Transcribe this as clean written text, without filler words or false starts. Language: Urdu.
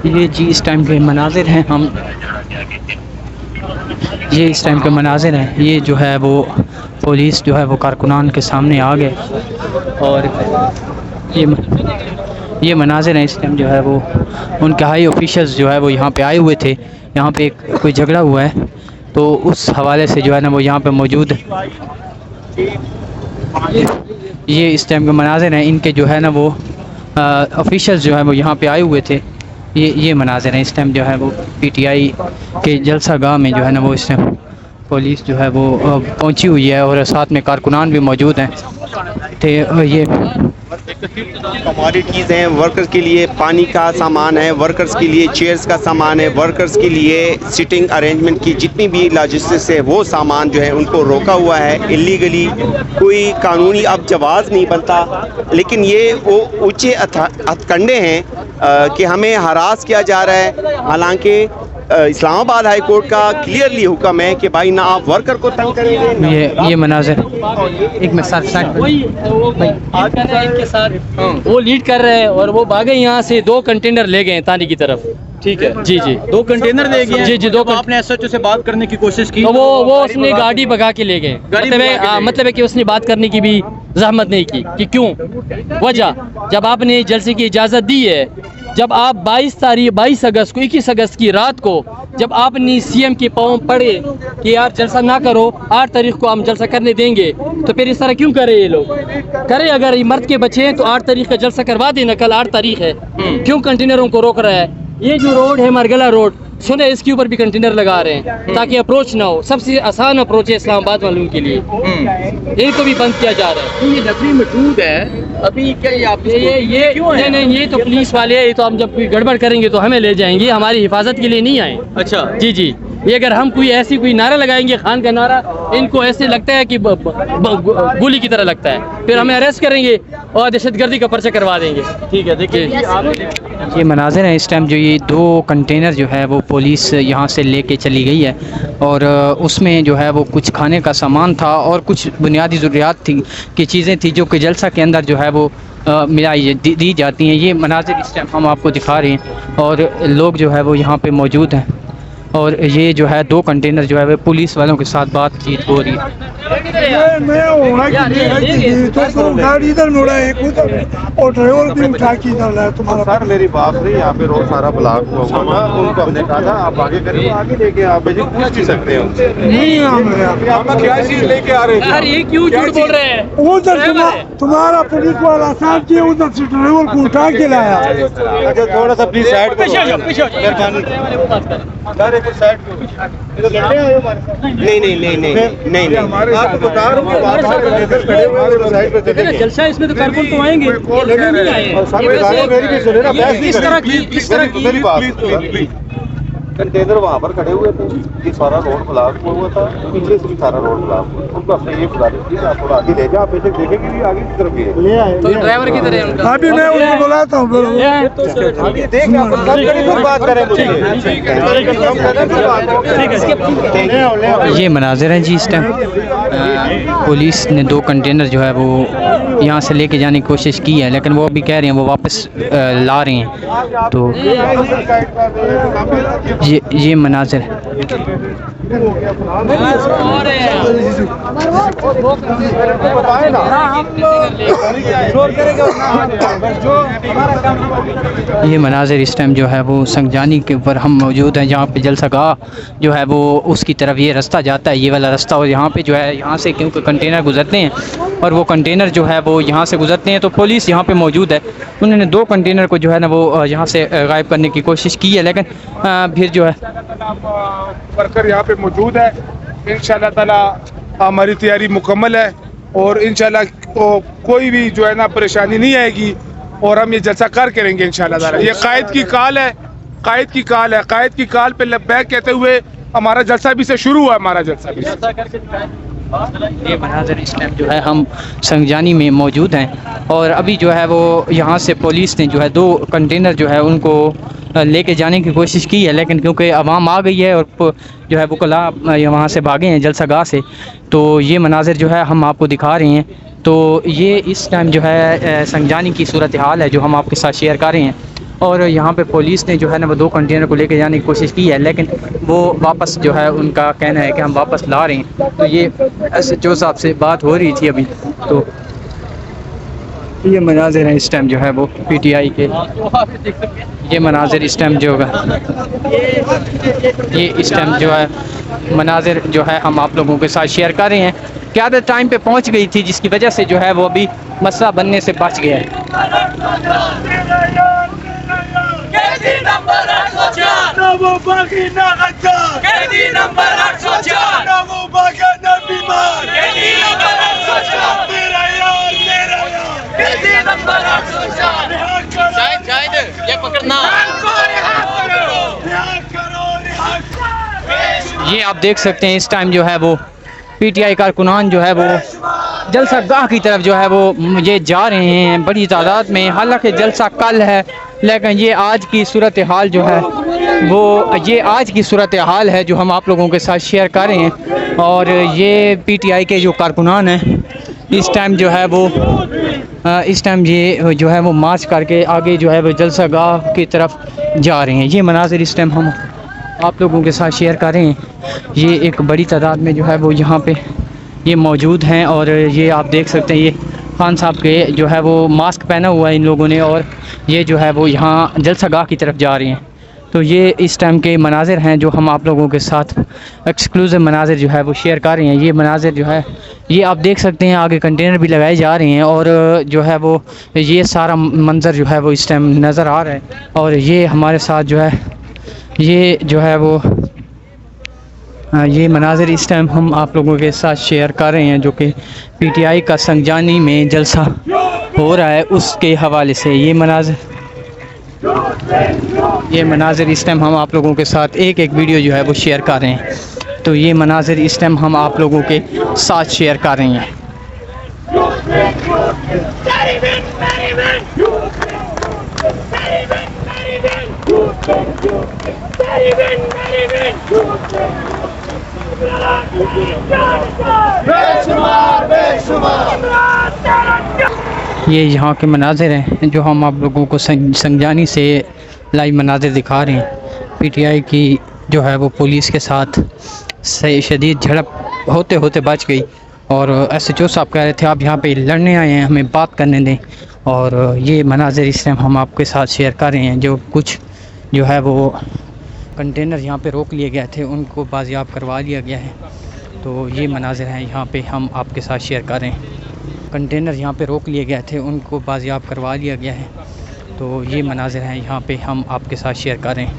یہ جی اس ٹائم کے مناظر ہیں یہ اس ٹائم کے مناظر ہیں. یہ جو ہے وہ پولیس جو ہے وہ کارکنان کے سامنے آ گئے اور یہ مناظر ہیں اس ٹائم جو ہے وہ ان کے ہائی آفیشلز جو ہے وہ یہاں پہ آئے ہوئے تھے. یہاں پہ کوئی جھگڑا ہوا ہے تو اس حوالے سے جو ہے نا وہ یہاں پہ موجود ہے. یہ اس ٹائم کے مناظر ہیں ان کے جو ہے نا وہ آفیشلز جو ہے وہ یہاں پہ آئے ہوئے تھے. یہ مناظر ہیں اس ٹائم جو ہے وہ پی ٹی آئی کے جلسہ گاہ میں جو ہے نا وہ اس ٹائم پولیس جو ہے وہ پہنچی ہوئی ہے اور ساتھ میں کارکنان بھی موجود ہیں. یہ کموڈیٹیز ہیں، ورکرز کے لیے پانی کا سامان ہے، ورکرز کے لیے چیئرز کا سامان ہے، ورکرز کے لیے سٹنگ ارینجمنٹ کی جتنی بھی لاجسٹکس ہے وہ سامان جو ہے ان کو روکا ہوا ہے اللیگلی. کوئی قانونی اب جواز نہیں بنتا، لیکن یہ وہ اونچے ہتھ کنڈے ہیں کہ ہمیں ہراس کیا جا رہا ہے. حالانکہ اسلام آباد ہائی کورٹ کا کلیئرلی حکم ہے کہ بھائی نہ آپ ورکر کو تنگ کریں گے. یہ مناظر ایک میں ساتھ وہ لیڈ کر رہے ہیں اور وہ بھاگے یہاں سے 2 کنٹینر لے گئے تانی کی طرف. ٹھیک ہے جی 2 کنٹینر لے گئے. جی 2. آپ نے ایس ایچ او سے بات کرنے کی کوشش کی تو وہ اس نے گاڑی بھگا کے لے گئے. مطلب ہے کہ اس نے بات کرنے کی بھی زحمت نہیں کی کہ کیوں وجہ. جب آپ نے جلسے کی اجازت دی ہے، جب آپ 22 اگست کو 21 اگست کی رات کو جب آپ نے سی ایم کے پاؤں پڑے کہ یار جلسہ نہ کرو، 8 تاریخ کو ہم جلسہ کرنے دیں گے، تو پھر اس طرح کیوں کرے یہ لوگ؟ کرے اگر یہ مرد کے بچے ہیں تو 8 تاریخ کا جلسہ کروا دینا. کل 8 تاریخ ہے، کیوں کنٹینروں کو روک رہا ہے؟ یہ جو روڈ ہے مرگلا روڈ سنے، اس کے اوپر بھی کنٹینر لگا رہے ہیں تاکہ اپروچ نہ ہو. سب سے آسان اپروچ ہے اسلام آباد والوں کے لیے، ان کو بھی بند کیا جا رہا ہے. یہ نفری محدود ہے ابھی کیا یہ آپ نہیں یہ تو پولیس والے ہیں، یہ تو ہم جب کوئی گڑبڑ کریں گے تو ہمیں لے جائیں گے، ہماری حفاظت کے لیے نہیں آئے. اچھا جی یہ اگر ہم کوئی نعرہ لگائیں گے، خان کا نعرہ، ان کو ایسے لگتا ہے کہ گولی کی طرح لگتا ہے، پھر ہمیں اریسٹ کریں گے اور دہشت گردی کا پرچہ کروا دیں گے. ٹھیک ہے دیکھیے یہ مناظر ہیں اس ٹائم جو یہ 2 کنٹینر جو ہے وہ پولیس یہاں سے لے کے چلی گئی ہے اور اس میں جو ہے وہ کچھ کھانے کا سامان تھا اور کچھ بنیادی ضروریات کی چیزیں تھیں جو کہ جلسہ کے اندر جو ہے وہ دی جاتی ہیں. یہ مناظر اس ٹائم ہم آپ کو دکھا رہے ہیں اور لوگ جو ہے وہ یہاں پہ موجود ہیں اور یہ جو ہے 2 کنٹینر جو ہے وہ پولیس والوں کے ساتھ بات چیت ہو رہی ہے. گاڑی ادھر موڑا ہے اور ڈرائیور بھی اٹھا کے ادھر لایا تمہارا. سر میری بات نہیں، یہاں پہ روڈ سارا بلاک ہوا تھا، ان کو ہم نے کہا تھا آپ آگے کریں، آگے لے کے آپ پوچھ بھی سکتے ہیں. نہیں آپ کیا چیز لے کے آ رہے یار یہ کیوں جھوٹ بول رہے ہیں؟ ادھر تمہارا پولیس والا صاحب جی ادھر سے ڈرائیور کو اٹھا کے لایا. اچھا تھوڑا سا پلیز سائڈ مہربانی. نہیں آپ کو بتا رہا ہوں جلسہ اس میں تو کارکن تو آئیں گے، میری بات. کنٹینر وہاں پر کھڑے ہوئے تھے، یہ سارا روڈ بلاک ہوا تھا، پیچھے سے بھی سارا روڈ بلاک ہوا. ان کو اپنے یہ گزارش کی آپ تھوڑا آگے لے جائیں، آپ پیچھے دیکھیں گے آگے کی طرف بھی ہے تو ڈرائیور کی طرح ہے ان کا. ابھی میں ان کو بلاتا ہوں. دیکھ آپ بات کریں مجھے. یہ مناظر ہیں جی اس ٹائم پولیس نے 2 کنٹینر جو ہے وہ یہاں سے لے کے جانے کی کوشش کی ہے لیکن وہ ابھی کہہ رہے ہیں وہ واپس لا رہے ہیں. تو یہ مناظر ہے. یہ مناظر اس ٹائم جو ہے وہ سنگجانی کے اوپر ہم موجود ہیں جہاں پہ جلسہ گاہ جو ہے وہ اس کی طرف یہ رستہ جاتا ہے، یہ والا رستہ، اور یہاں پہ جو ہے یہاں سے کیونکہ کنٹینر گزرتے ہیں اور وہ کنٹینر جو ہے وہ یہاں سے گزرتے ہیں تو پولیس یہاں پہ موجود ہے. انہوں نے 2 کنٹینر کو جو ہے نا وہ یہاں سے غائب کرنے کی کوشش کی ہے لیکن پھر جو ہے ورکر یہاں پہ موجود ہے. انشاءاللہ تعالی ہماری تیاری مکمل ہے اور انشاءاللہ کوئی بھی جو ہے نا پریشانی نہیں آئے گی اور ہم یہ جلسہ کریں گے انشاءاللہ تعالی. یہ قائد کی کال ہے، قائد کی کال پہ لبیک کہتے ہوئے ہمارا جلسہ بھی سے شروع ہوا. ہمارا جلسہ بھی یہ مناظر اس ٹائم جو ہے ہم سنگجانی میں موجود ہیں اور ابھی جو ہے وہ یہاں سے پولیس نے جو ہے 2 کنٹینر جو ہے ان کو لے کے جانے کی کوشش کی ہے لیکن کیونکہ عوام آ گئی ہے اور جو ہے وکلاء وہاں سے بھاگے ہیں جلسہ گاہ سے، تو یہ مناظر جو ہے ہم آپ کو دکھا رہے ہیں. تو یہ اس ٹائم جو ہے سنگجانی کی صورتحال ہے جو ہم آپ کے ساتھ شیئر کر رہے ہیں. اور یہاں پہ پولیس نے جو ہے نا وہ 2 کنٹینر کو لے کے جانے کی کوشش کی ہے، لیکن وہ واپس جو ہے ان کا کہنا ہے کہ ہم واپس لا رہے ہیں۔ تو یہ SHO صاحب سے بات ہو رہی تھی ابھی، تو یہ مناظر ہیں اس ٹائم جو ہے وہ PTI کے، یہ مناظر اس ٹائم جو ہوگا، یہ اس ٹائم جو ہے مناظر جو ہے ہم آپ لوگوں کے ساتھ شیئر کر رہے ہیں۔ قیادت ٹائم پہ پہنچ گئی تھی جس کی وجہ سے جو ہے وہ ابھی مسئلہ بننے سے بچ گیا ہے۔ یہ پکڑنا، یہ آپ دیکھ سکتے ہیں اس ٹائم جو ہے وہ PTI کارکنان جو ہے وہ جلسہ گاہ کی طرف جو ہے وہ یہ جا رہے ہیں بڑی تعداد میں، حالانکہ جلسہ کل ہے، لیکن یہ آج کی صورتحال جو ہے وہ آج کی صورتحال ہے جو ہم آپ لوگوں کے ساتھ شیئر کر رہے ہیں۔ اور یہ PTI کے جو کارکنان ہیں اس ٹائم جو ہے وہ اس ٹائم یہ جو ہے وہ مارچ کر کے آگے جو ہے وہ جلسہ گاہ کی طرف جا رہے ہیں۔ یہ مناظر اس ٹائم ہم آپ لوگوں کے ساتھ شیئر کر رہے ہیں۔ یہ ایک بڑی تعداد میں جو ہے وہ یہاں پہ یہ موجود ہیں، اور یہ آپ دیکھ سکتے ہیں یہ خان صاحب کے جو ہے وہ ماسک پہنا ہوا ہے ان لوگوں نے، اور یہ جو ہے وہ یہاں جلسہ گاہ کی طرف جا رہے ہیں۔ تو یہ اس ٹائم کے مناظر ہیں جو ہم آپ لوگوں کے ساتھ ایکسکلوزیو مناظر جو ہے وہ شیئر کر رہے ہیں۔ یہ مناظر جو ہے یہ آپ دیکھ سکتے ہیں، آگے کنٹینر بھی لگائے جا رہے ہیں، اور جو ہے وہ یہ سارا منظر جو ہے وہ اس ٹائم نظر آ رہا ہے۔ اور یہ ہمارے ساتھ جو ہے یہ جو ہے وہ یہ مناظر اس ٹائم ہم آپ لوگوں کے ساتھ شیئر کر رہے ہیں جو کہ PTI کا سنگجانی میں جلسہ ہو رہا ہے اس کے حوالے سے۔ یہ مناظر اس ٹائم ہم آپ لوگوں کے ساتھ ایک ویڈیو جو ہے وہ شیئر کر رہے ہیں۔ تو یہ مناظر اس ٹائم ہم آپ لوگوں کے ساتھ شیئر کر رہے ہیں۔ یہ یہاں کے مناظر ہیں جو ہم آپ لوگوں کو سنگجانی سے لائیو مناظر دکھا رہے ہیں۔ PTI کی جو ہے وہ پولیس کے ساتھ شدید جھڑپ ہوتے ہوتے بچ گئی، اور SHO صاحب کہہ رہے تھے آپ یہاں پہ لڑنے آئے ہیں، ہمیں بات کرنے دیں۔ اور یہ مناظر اس ٹائم ہم آپ کے ساتھ شیئر کر رہے ہیں، جو کچھ جو ہے وہ کنٹینر یہاں پہ روک لیے گئے تھے ان کو بازیاب کروا لیا گیا ہے۔ تو یہ مناظر ہیں یہاں پہ ہم آپ کے ساتھ شیئر کر رہے ہیں۔ کنٹینر یہاں پہ روک لیے گئے تھے ان کو بازیاب کروا لیا گیا ہے۔ تو یہ مناظر ہیں یہاں پہ ہم آپ کے ساتھ شیئر کر رہے ہیں۔